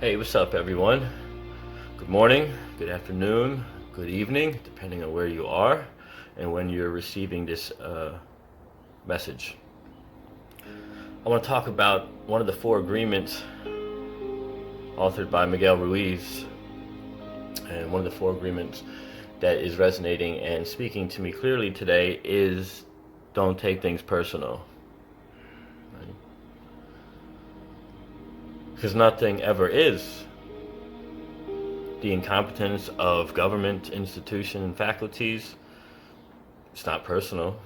Hey, what's up, everyone? Good morning, good afternoon, good evening, depending on where you are and when you're receiving this message. I want to talk about one of the four agreements authored by Miguel Ruiz, and one of the four agreements that is resonating and speaking to me clearly today is don't take things personal. Right? Because nothing ever is. The incompetence of government, institution, and faculties, it's not personal.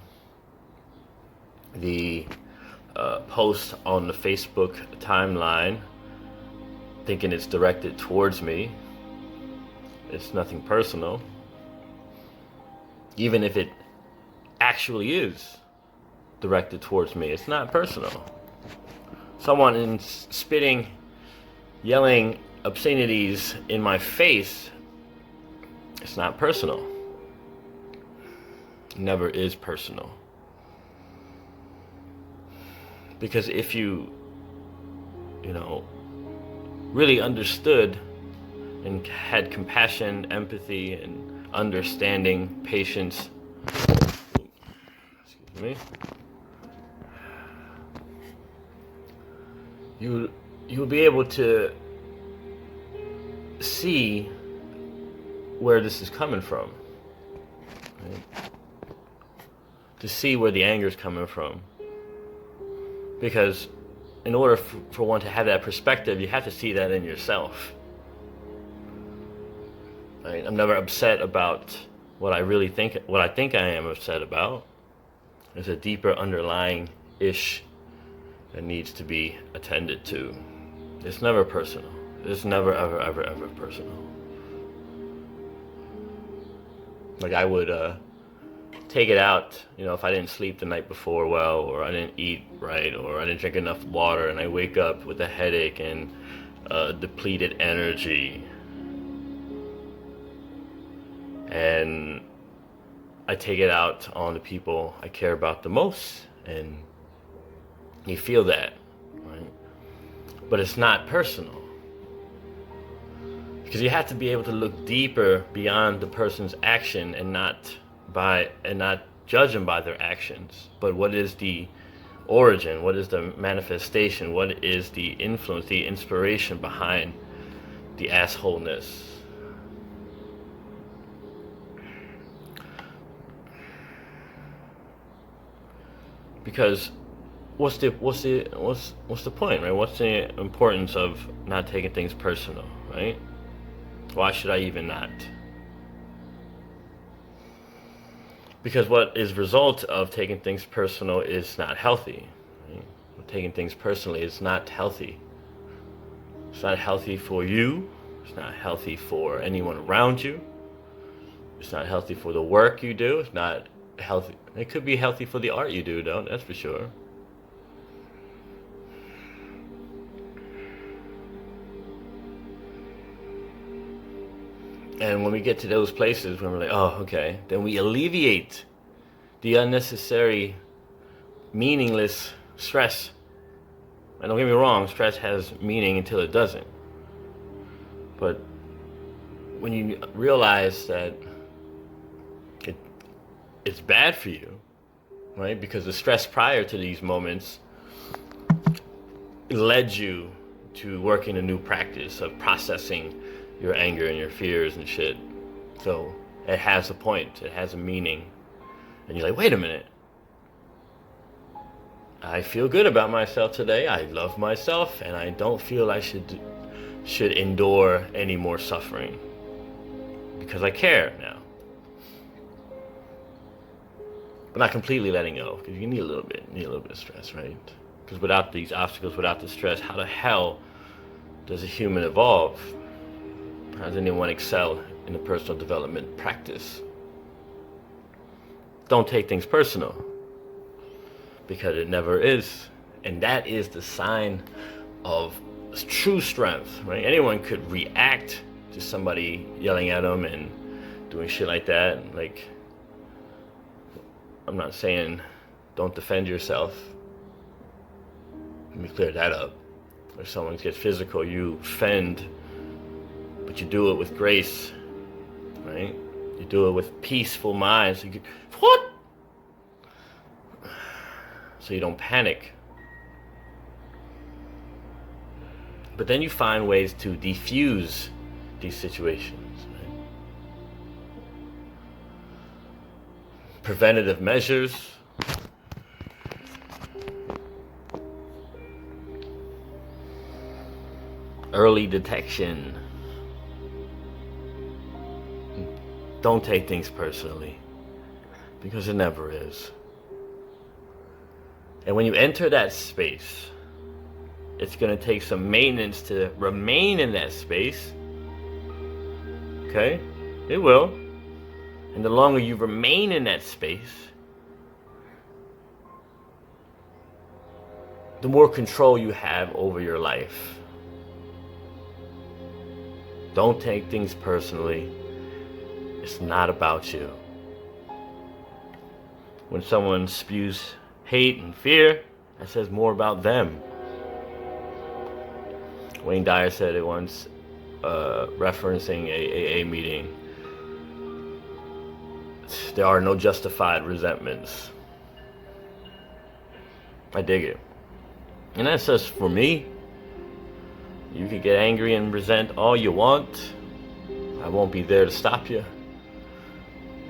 The post on the Facebook timeline thinking it's directed towards me, it's nothing personal. Even if it actually is directed towards me, it's not personal. Someone spitting, yelling obscenities in my face, it's not personal. It never is personal. Because if you really understood and had compassion, empathy, and understanding, patience, excuse me, you would be able to see where this is coming from, right? To see where the anger is coming from. Because in order for one to have that perspective, you have to see that in yourself. Right? I'm never upset about what I think I am upset about. There's a deeper underlying ish that needs to be attended to. It's never personal. It's never, ever, ever, ever personal. Like I would take it out, if I didn't sleep the night before well, or I didn't eat right, or I didn't drink enough water, and I wake up with a headache and depleted energy. And I take it out on the people I care about the most, and you feel that, right? But it's not personal. Because you have to be able to look deeper beyond the person's action and not judge them by their actions. But what is the origin? What is the manifestation? What is the influence, the inspiration behind the assholeness? Because what's the point, right? What's the importance of not taking things personal, right? Why should I even not? Because what is result of taking things personal is not healthy. Right? Taking things personally is not healthy. It's not healthy for you. It's not healthy for anyone around you. It's not healthy for the work you do. It's not healthy. It could be healthy for the art you do, though. That's for sure. And when we get to those places when we're like, oh, okay, then we alleviate the unnecessary, meaningless stress. And don't get me wrong, stress has meaning until it doesn't. But when you realize that it's bad for you, right? Because the stress prior to these moments led you to working a new practice of processing your anger and your fears and shit. So it has a point, it has a meaning. And you're like, wait a minute. I feel good about myself today. I love myself, and I don't feel I should endure any more suffering. Because I care now. But not completely letting go, because you need a little bit of stress, right? Because without these obstacles, without the stress, how the hell does a human evolve? How does anyone excel in a personal development practice? Don't take things personal, because it never is. And that is the sign of true strength, right? Anyone could react to somebody yelling at them and doing shit like that. Like, I'm not saying don't defend yourself. Let me clear that up. If someone gets physical, you fend, but you do it with grace, right? You do it with peaceful minds. What? So you don't panic. But then you find ways to defuse these situations. Right? Preventative measures. Early detection. Don't take things personally, because it never is. And when you enter that space, it's going to take some maintenance to remain in that space. Okay? It will. And the longer you remain in that space, the more control you have over your life. Don't take things personally. It's not about you. When someone spews hate and fear, that says more about them. Wayne Dyer said it once, referencing a AA meeting. There are no justified resentments. I dig it. And that says for me, you can get angry and resent all you want. I won't be there to stop you.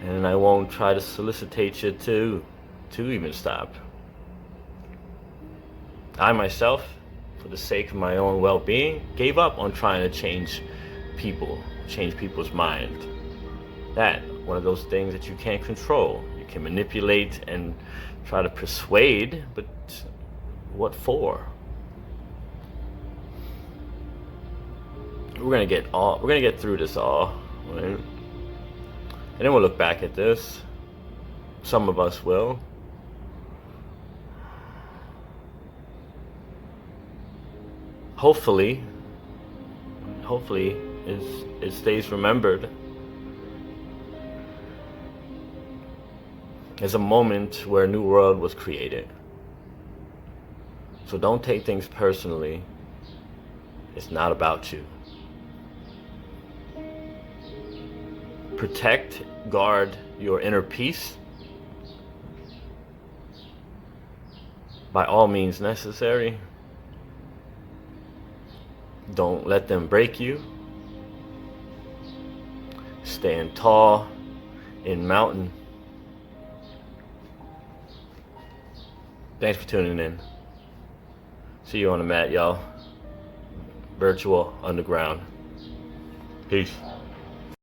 And I won't try to solicitate you to even stop. I myself, for the sake of my own well-being, gave up on trying to change people's mind. That, one of those things that you can't control. You can manipulate and try to persuade, but what for? We're gonna get through this all, right? And then we'll look back at this. Some of us will. Hopefully it stays remembered as a moment where a new world was created. So don't take things personally. It's not about you. Protect, guard your inner peace by all means necessary. Don't let them break you. Stand tall in mountain. Thanks for tuning in. See you on the mat, y'all. Virtual underground. Peace.